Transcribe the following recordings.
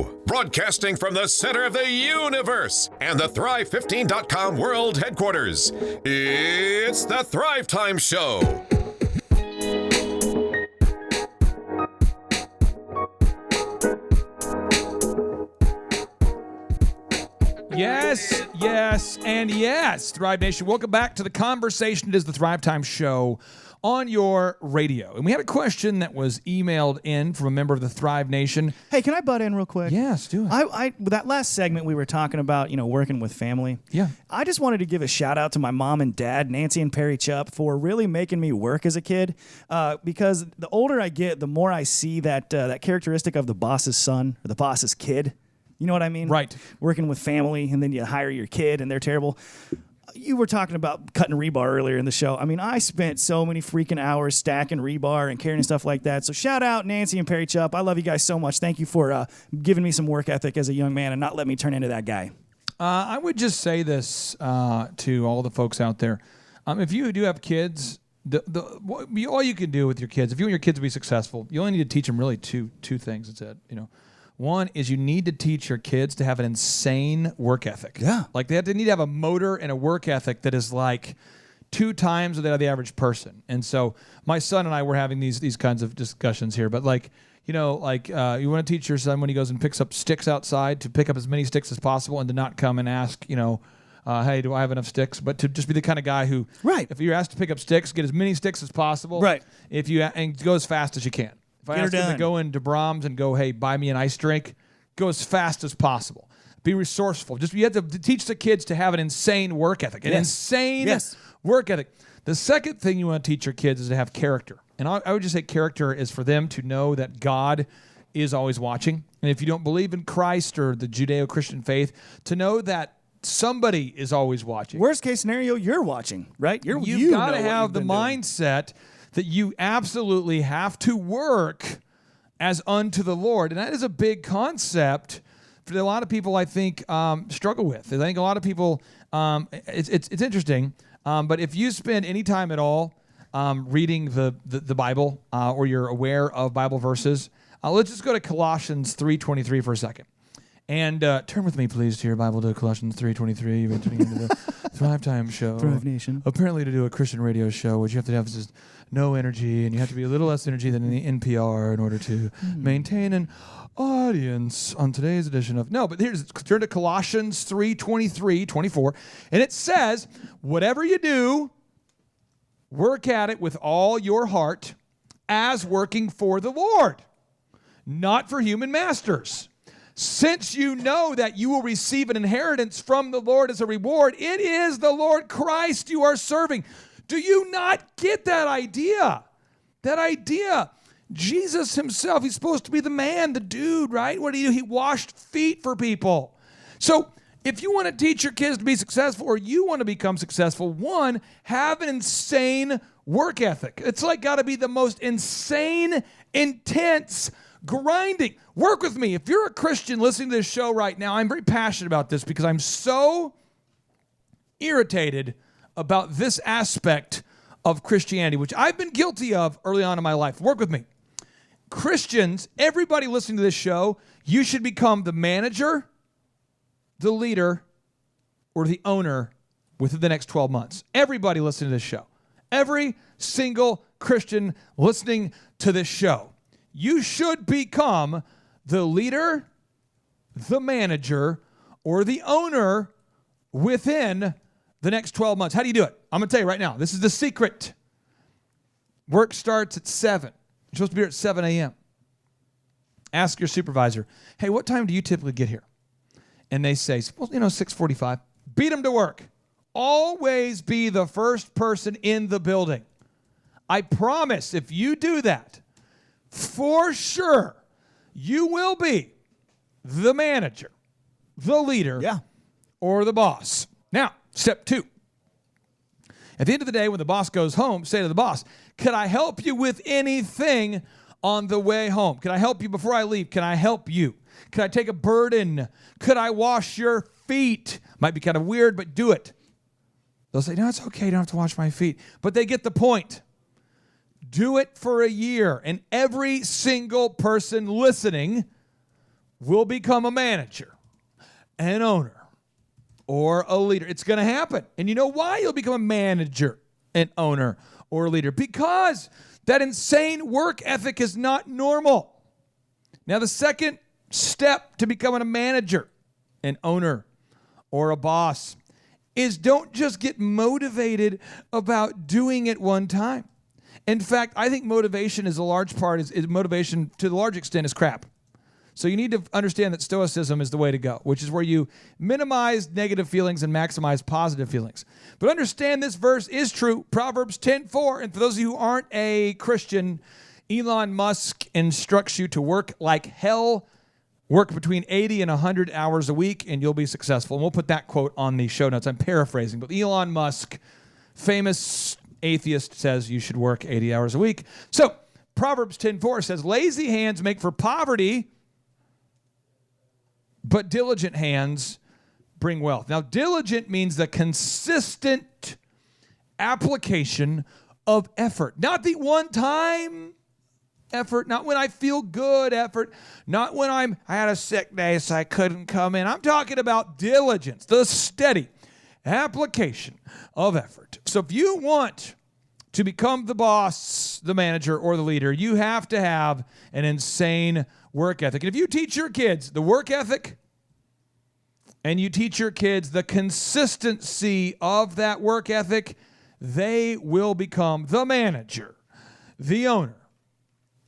Show, broadcasting from the center of the universe and the Thrive15.com world headquarters. It's the Thrivetime Show. Yes, and yes, Thrive Nation. Welcome back to the conversation. It is the Thrivetime Show on your radio. And we had a question that was emailed in from a member of the Thrive Nation. Hey, can I butt in real quick? Yes, do it. That last segment we were talking about, working with family. Yeah. I just wanted to give a shout out to my mom and dad, Nancy and Perry Chupp, for really making me work as a kid. Because the older I get, the more I see that characteristic of the boss's son or the boss's kid. You know what I mean? Right. Working with family, and then you hire your kid, and they're terrible. You were talking about cutting rebar earlier in the show. I mean, I spent so many freaking hours stacking rebar and carrying stuff like that. So shout out Nancy and Perry Chupp. I love you guys so much. Thank you for giving me some work ethic as a young man and not letting me turn into that guy. I would just say this to all the folks out there. If you do have kids, all you can do with your kids, if you want your kids to be successful, you only need to teach them really two things. It's one is you need to teach your kids to have an insane work ethic. Yeah. Like they need to have a motor and a work ethic that is like 2 times that of the average person. And so my son and I were having these kinds of discussions here. But you want to teach your son when he goes and picks up sticks outside to pick up as many sticks as possible and to not come and ask, hey, do I have enough sticks? But to just be the kind of guy who, right. If you're asked to pick up sticks, get as many sticks as possible. Right. And go as fast as you can. If I ask him to go into Brahms and go, hey, buy me an ice drink, go as fast as possible. Be resourceful. You have to teach the kids to have an insane work ethic. Insane work ethic. The second thing you want to teach your kids is to have character. And I would just say character is for them to know that God is always watching. And if you don't believe in Christ or the Judeo-Christian faith, to know that somebody is always watching. Worst case scenario, you're watching, right? You've got to have the mindset that you absolutely have to work as unto the Lord. And that is a big concept that a lot of people, I think, struggle with. I think a lot of people, it's interesting, but if you spend any time at all reading the Bible or you're aware of Bible verses, let's just go to Colossians 3:23 for a second. And turn with me, please, to your Bible to Colossians 3:23. You've been tuning into the Thrivetime Show. Thrive Nation. Apparently, to do a Christian radio show, what you have to have is no energy, and you have to be a little less energy than in the NPR in order to maintain an audience on today's edition of... No, but turn to Colossians 3:23-24, and it says, whatever you do, work at it with all your heart as working for the Lord, not for human masters. Since you know that you will receive an inheritance from the Lord as a reward, it is the Lord Christ you are serving. Do you not get that idea? That idea. Jesus himself, he's supposed to be the man, the dude, right? What did he do? He washed feet for people. So if you want to teach your kids to be successful or you want to become successful, one, have an insane work ethic. It's got to be the most insane, intense grinding. Work with me. If you're a Christian listening to this show right now, I'm very passionate about this because I'm so irritated about this aspect of Christianity, which I've been guilty of early on in my life. Work with me. Christians, everybody listening to this show, you should become the manager, the leader, or the owner within the next 12 months. Everybody listening to this show. Every single Christian listening to this show. You should become the leader, the manager, or the owner within the next 12 months. How do you do it? I'm going to tell you right now. This is the secret. Work starts at 7. You're supposed to be here at 7 a.m. Ask your supervisor, hey, what time do you typically get here? And they say, well, 6:45. Beat them to work. Always be the first person in the building. I promise if you do that, for sure, you will be the manager, the leader, or the boss. Now, step 2. At the end of the day, when the boss goes home, say to the boss, could I help you with anything on the way home? Can I help you before I leave? Can I help you? Could I take a burden? Could I wash your feet? Might be kind of weird, but do it. They'll say, no, it's okay. You don't have to wash my feet. But they get the point. Do it for a year. And every single person listening will become a manager, an owner, or a leader. It's going to happen. And you know why you'll become a manager, an owner, or a leader? Because that insane work ethic is not normal. Now, the second step to becoming a manager, an owner, or a boss is don't just get motivated about doing it one time. In fact, I think motivation is a large part, is motivation to the large extent is crap. So you need to understand that stoicism is the way to go, which is where you minimize negative feelings and maximize positive feelings. But understand this verse is true, Proverbs 10:4. And for those of you who aren't a Christian, Elon Musk instructs you to work like hell, work between 80 and 100 hours a week, and you'll be successful. And we'll put that quote on the show notes. I'm paraphrasing, but Elon Musk, famous atheist, says you should work 80 hours a week. So Proverbs 10:4 says, lazy hands make for poverty, but diligent hands bring wealth. Now, diligent means the consistent application of effort, not the one-time effort, not when I feel good effort, not when I had a sick day so I couldn't come in. I'm talking about diligence, the steady application of effort. So if you want to become the boss, the manager, or the leader, you have to have an insane work ethic. And if you teach your kids the work ethic and you teach your kids the consistency of that work ethic, they will become the manager, the owner,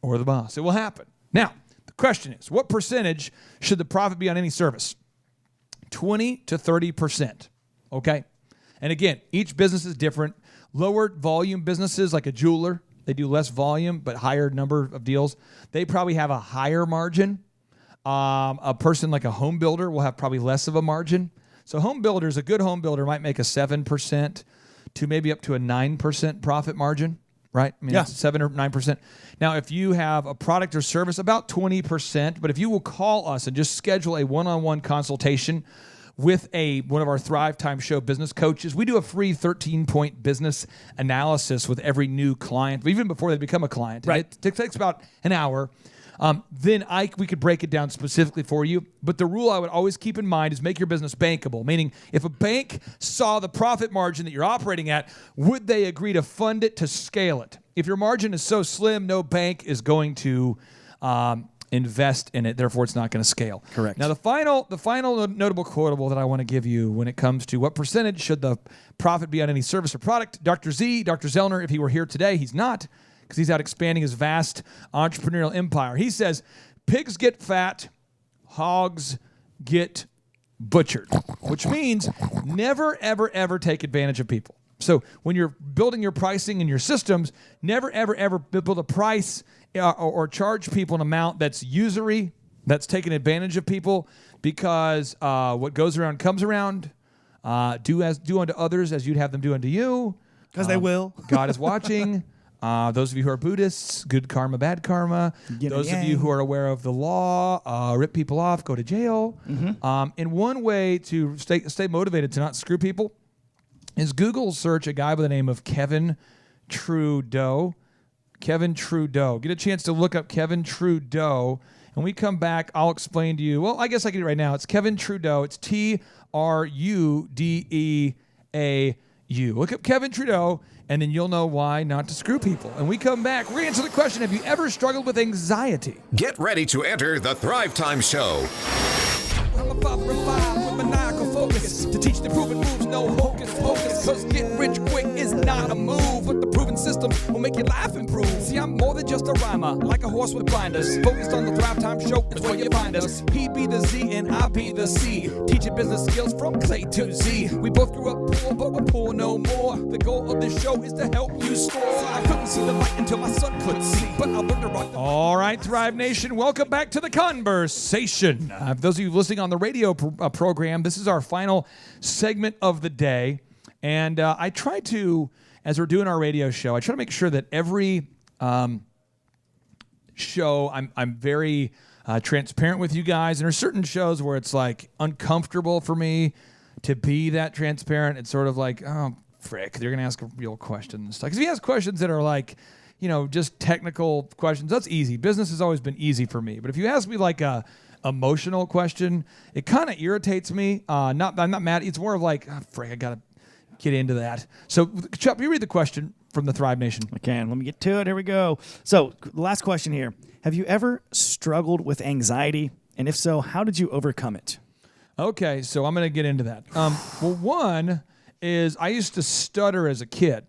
or the boss. It will happen. Now, the question is, what percentage should the profit be on any service? 20 to 30%. Okay? And again, each business is different. Lower volume businesses like a jeweler, they do less volume but higher number of deals. They probably have a higher margin. A person like a home builder will have probably less of a margin. So home builders, a good home builder might make a 7% to maybe up to a 9% profit margin. Right? I mean, yeah. It's 7 or 9%. Now, if you have a product or service, about 20%. But if you will call us and just schedule a one-on-one consultation with one of our Thrivetime Show business coaches, we do a free 13-point business analysis with every new client, even before they become a client. Right. It takes about an hour. Then we could break it down specifically for you. But the rule I would always keep in mind is make your business bankable, meaning if a bank saw the profit margin that you're operating at, would they agree to fund it to scale it? If your margin is so slim, no bank is going to invest in it. Therefore, it's not going to scale. Correct. Now, the final notable quotable that I want to give you when it comes to what percentage should the profit be on any service or product, Dr. Zellner, if he were here today, he's not, because he's out expanding his vast entrepreneurial empire. He says, pigs get fat, hogs get butchered, which means never, ever, ever take advantage of people. So when you're building your pricing and your systems, never, ever, ever build a price or charge people an amount that's usury, that's taking advantage of people, because what goes around comes around. Do unto others as you'd have them do unto you. Because they will. God is watching. Those of you who are Buddhists, good karma, bad karma. Those of you who are aware of the law, rip people off, go to jail. Mm-hmm. And one way to stay motivated to not screw people is Google search a guy by the name of Kevin Trudeau. Kevin Trudeau. Get a chance to look up Kevin Trudeau. When we come back, I'll explain to you. Well, I guess I can do it right now. It's Kevin Trudeau. It's Trudeau. Look up Kevin Trudeau, and then you'll know why not to screw people. And we come back, we're going to answer the question, have you ever struggled with anxiety? Get ready to enter the Thrivetime Show. I'm a father of five with maniacal focus to teach the proven moves, no hocus pocus. Cause get rich quick is not a move, but the proven system will make your life improve. See, I'm more than just a rhymer, like a horse with blinders. Focused on the Thrivetime Show, that's where you find us. He be the Z and I be the C. Teaching business skills from A to Z. We both grew up poor, but we're poor no more. The goal of this show is to help you score. I couldn't see the light until my son could see, but I learned to rock the... All right, Thrive Nation, welcome back to the conversation. For those of you listening on the radio program, this is our final segment of the day. And I try to, as we're doing our radio show, I try to make sure that every show I'm very transparent with you guys. And there are certain shows where it's like uncomfortable for me to be that transparent. It's sort of like, oh, frick, they're going to ask real questions. Because if you ask questions that are like, just technical questions, that's easy. Business has always been easy for me. But if you ask me like a emotional question, it kind of irritates me. I'm not mad. It's more of like, I gotta get into that. So, Chuck, you read the question from the Thrive Nation. I can. Let me get to it. Here we go. So, last question here. Have you ever struggled with anxiety? And if so, how did you overcome it? Okay, so I'm going to get into that. Well, one is I used to stutter as a kid.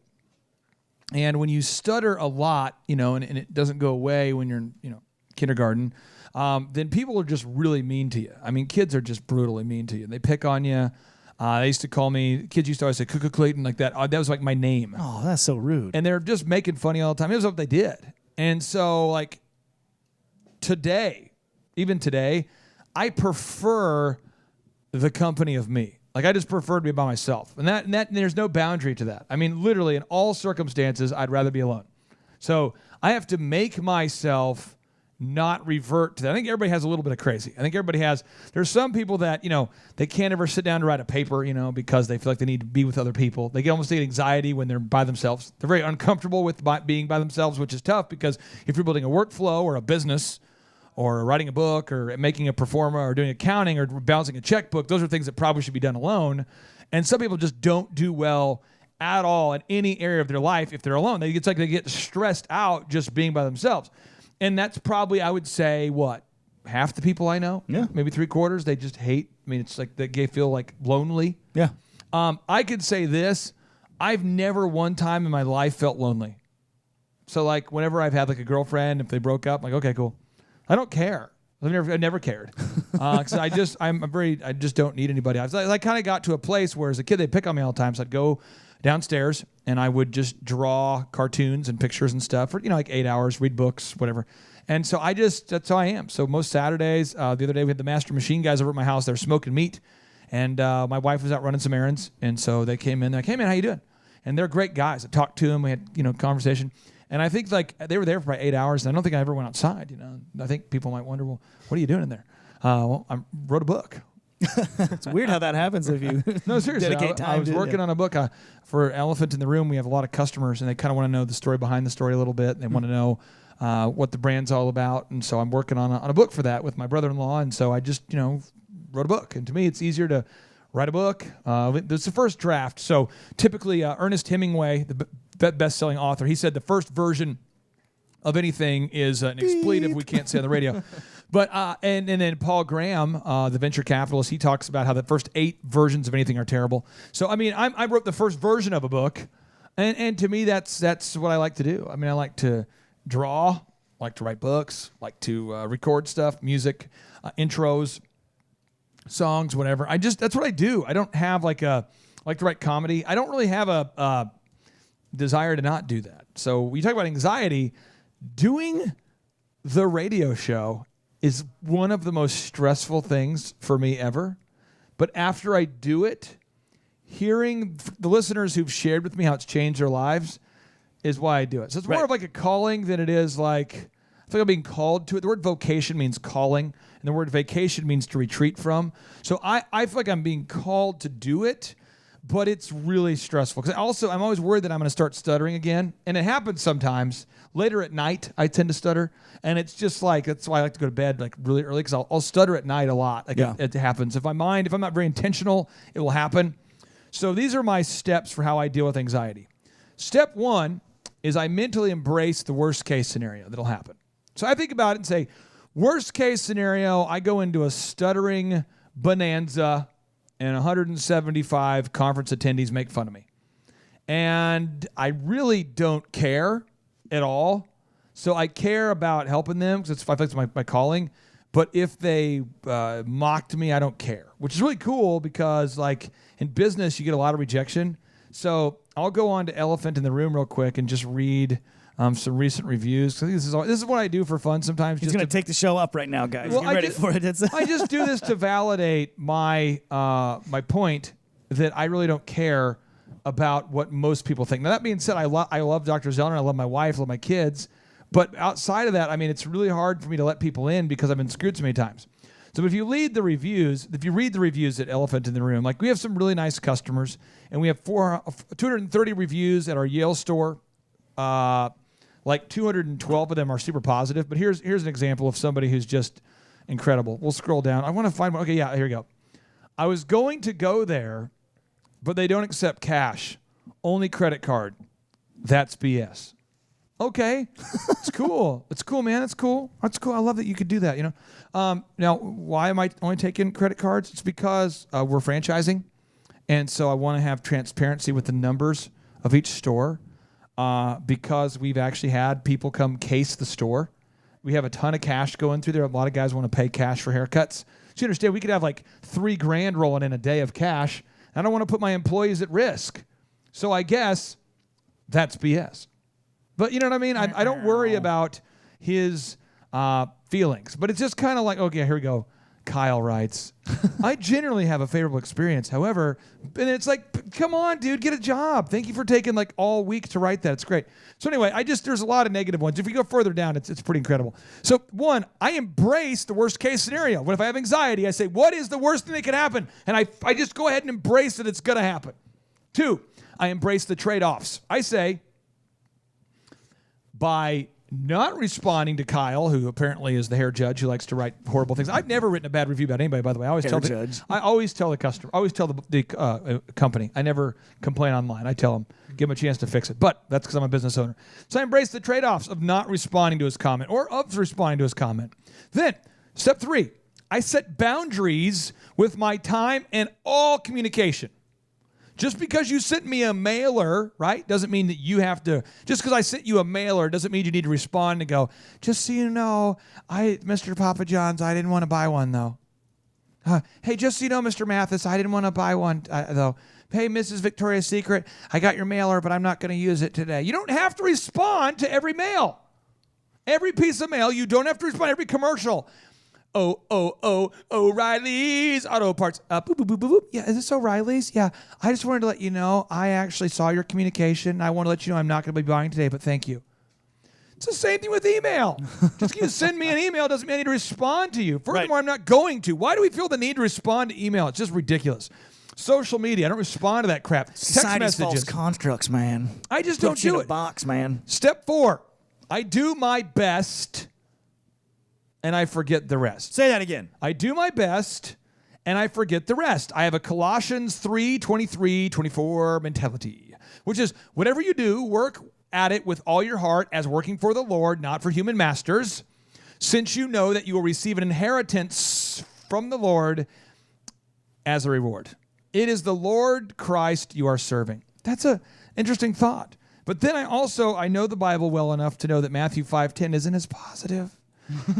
And when you stutter a lot, and it doesn't go away when you're in, kindergarten, then people are just really mean to you. I mean, kids are just brutally mean to you. They pick on you. They used to call me, kids used to always say, Cuckoo Clayton, like that. That was like my name. Oh, that's so rude. And they're just making fun of you all the time. It was what they did. And so, like, even today, I prefer the company of me. Like, I just prefer to be by myself. And that there's no boundary to that. I mean, literally, in all circumstances, I'd rather be alone. So I have to make myself not revert to that. I think everybody has a little bit of crazy. I think everybody has. There's some people that, they can't ever sit down to write a paper, because they feel like they need to be with other people. They almost get anxiety when they're by themselves. They're very uncomfortable with being by themselves, which is tough because if you're building a workflow or a business or writing a book or making a performa or doing accounting or balancing a checkbook, those are things that probably should be done alone. And some people just don't do well at all in any area of their life if they're alone. It's like they get stressed out just being by themselves. And that's probably, I would say, half the people I know? Yeah. Maybe 3/4. They just hate. I mean, it's like they feel like lonely. Yeah. I could say this. I've never one time in my life felt lonely. So, like, whenever I've had, like, a girlfriend, if they broke up, I'm like, okay, cool. I don't care. I've never cared. Because I just don't need anybody. I kind of got to a place where as a kid, they'd pick on me all the time. So I'd go downstairs and I would just draw cartoons and pictures and stuff for, like 8 hours, read books, whatever. And so that's how I am. So most Saturdays, the other day we had the Master Machine guys over at my house. They were smoking meat. And my wife was out running some errands. And so they came in. They're like, hey, man, how you doing? And they're great guys. I talked to them. We had, conversation. And I think like they were there for about 8 hours. And I don't think I ever went outside. I think people might wonder, well, what are you doing in there? Well, I wrote a book. It's weird how that happens if you no, seriously. dedicate time. I was working on a book for Elephant in the Room. We have a lot of customers, and they kind of want to know the story behind the story a little bit. They want to know what the brand's all about. And so I'm working on a book for that with my brother-in-law. And so I just, wrote a book. And to me, it's easier to write a book. It's the first draft. So typically, Ernest Hemingway, the best-selling author, he said the first version of anything is an expletive we can't say on the radio. But and then Paul Graham, the venture capitalist, he talks about how the first 8 versions of anything are terrible. So I mean, I wrote the first version of a book, and to me that's what I like to do. I mean, I like to draw, like to write books, like to record stuff, music, intros, songs, whatever. That's what I do. I don't have like to write comedy. I don't really have a desire to not do that. So when you talk about anxiety, doing the radio show is one of the most stressful things for me ever. But after I do it, hearing the listeners who've shared with me how it's changed their lives is why I do it. So it's more of like a calling than it is like, I feel like I'm being called to it. The word vocation means calling, and the word vacation means to retreat from. So I feel like I'm being called to do it, but it's really stressful. Because I'm always worried that I'm going to start stuttering again. And it happens sometimes. Later at night, I tend to stutter. And it's just like, that's why I like to go to bed like really early, because I'll stutter at night a lot. Like it happens. If I'm not very intentional, it will happen. So these are my steps for how I deal with anxiety. Step 1 is I mentally embrace the worst case scenario that'll happen. So I think about it and say, worst case scenario, I go into a stuttering bonanza and 175 conference attendees make fun of me. And I really don't care at all. So I care about helping them because I think it's my calling. But if they mocked me, I don't care, which is really cool because like in business, you get a lot of rejection. So I'll go on to Elephant in the Room real quick and just read some recent reviews. I think this is what I do for fun sometimes. He's going to take the show up right now, guys. Get ready for it. I just do this to validate my point that I really don't care about what most people think. Now, that being said, I love Dr. Zellner. I love my wife. I love my kids. But outside of that, I mean, it's really hard for me to let people in because I've been screwed so many times. So if you read the reviews at Elephant in the Room, like we have some really nice customers, and we have 230 reviews at our Yale store. Like 212 of them are super positive. But here's an example of somebody who's just incredible. We'll scroll down. I want to find one. Okay, yeah, here we go. I was going to go there, but they don't accept cash. Only credit card. That's BS. Okay, it's cool. It's cool, man. It's cool. That's cool. I love that you could do that, you know. Now, why am I only taking credit cards? It's because we're franchising, and so I want to have transparency with the numbers of each store because we've actually had people come case the store. We have a ton of cash going through there. A lot of guys want to pay cash for haircuts. So you understand, we could have like $3,000 rolling in a day of cash. I don't want to put my employees at risk. So I guess that's BS. But you know what I mean? I don't worry about his feelings. But it's just kind of like, okay, here we go. Kyle writes, I generally have a favorable experience. However, and it's like, come on, dude, get a job. Thank you for taking like all week to write that. It's great. So anyway, there's a lot of negative ones. If you go further down, it's pretty incredible. So one, I embrace the worst case scenario. What if I have anxiety? I say, what is the worst thing that could happen? And I just go ahead and embrace that it's going to happen. Two, I embrace the trade-offs. I say, by not responding to Kyle, who apparently is the hair judge who likes to write horrible things. I've never written a bad review about anybody, by the way. I always tell the customer, I always tell the company. I never complain online. I tell them, give them a chance to fix it. But that's because I'm a business owner. So I embrace the trade-offs of not responding to his comment or of responding to his comment. Then, step 3, I set boundaries with my time and all communication. Just because you sent me a mailer, right, doesn't mean that you have to, just because I sent you a mailer doesn't mean you need to respond and go, just so you know, Mr. Papa John's, I didn't want to buy one, though. Hey, just so you know, Mr. Mathis, I didn't want to buy one, though. Hey, Mrs. Victoria's Secret, I got your mailer, but I'm not going to use it today. You don't have to respond to every mail. Every piece of mail, you don't have to respond. Every commercial. O'Reilly's Auto Parts. Boop, boop, boop, boop, boop. Yeah, is this O'Reilly's? Yeah. I just wanted to let you know, I actually saw your communication. I want to let you know I'm not going to be buying today, but thank you. It's the same thing with email. Just because you send me an email doesn't mean I need to respond to you. Furthermore, right. I'm not going to. Why do we feel the need to respond to email? It's just ridiculous. Social media, I don't respond to that crap. Society's Text messages. False constructs, man. I just don't do you it. In a box, man. Step 4, I do my best and I forget the rest. Say that again. I do my best, and I forget the rest. I have a Colossians 3:23-24 mentality, which is whatever you do, work at it with all your heart as working for the Lord, not for human masters, since you know that you will receive an inheritance from the Lord as a reward. It is the Lord Christ you are serving. That's an interesting thought. But then I know the Bible well enough to know that Matthew 5:10 isn't as positive.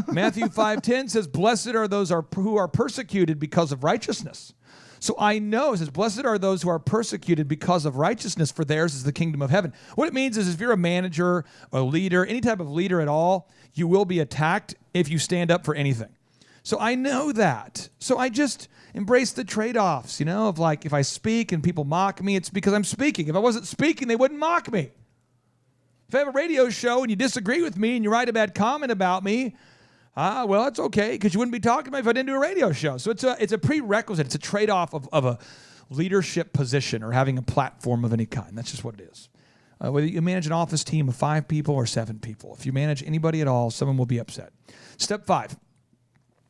Matthew 5:10 says, blessed are those who are persecuted because of righteousness. So I know, it says, blessed are those who are persecuted because of righteousness, for theirs is the kingdom of heaven. What it means is if you're a manager, a leader, any type of leader at all, you will be attacked if you stand up for anything. So I know that. So I just embrace the trade-offs, of like if I speak and people mock me, it's because I'm speaking. If I wasn't speaking, they wouldn't mock me. If I have a radio show and you disagree with me and you write a bad comment about me, well, it's okay because you wouldn't be talking to me if I didn't do a radio show. So it's a prerequisite. It's a trade-off of a leadership position or having a platform of any kind. That's just what it is. Whether you manage an office team of 5 people or 7 people, if you manage anybody at all, someone will be upset. Step 5,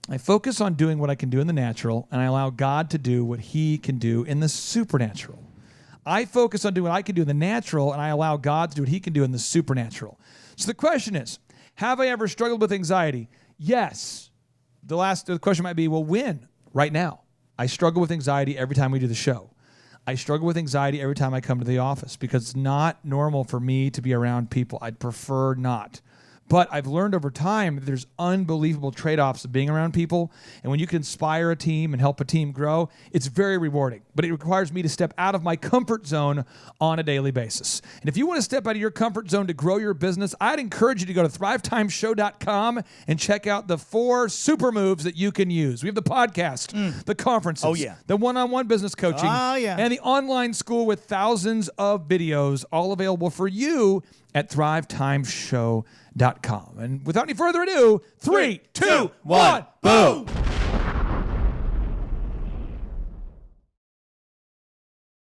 I focus on doing what I can do in the natural, and I allow God to do what he can do in the supernatural. I focus on doing what I can do in the natural, and I allow God to do what he can do in the supernatural. So the question is, have I ever struggled with anxiety? Yes. The question might be, well, when? Right now. I struggle with anxiety every time we do the show. I struggle with anxiety every time I come to the office because it's not normal for me to be around people. I'd prefer not. But I've learned over time that there's unbelievable trade-offs of being around people. And when you can inspire a team and help a team grow, it's very rewarding. But it requires me to step out of my comfort zone on a daily basis. And if you want to step out of your comfort zone to grow your business, I'd encourage you to go to thrivetimeshow.com and check out the 4 super moves that you can use. We have the podcast, the conferences, the one-on-one business coaching, and the online school with thousands of videos, all available for you at thrivetimeshow.com. And without any further ado, 3, 2, 1, boom!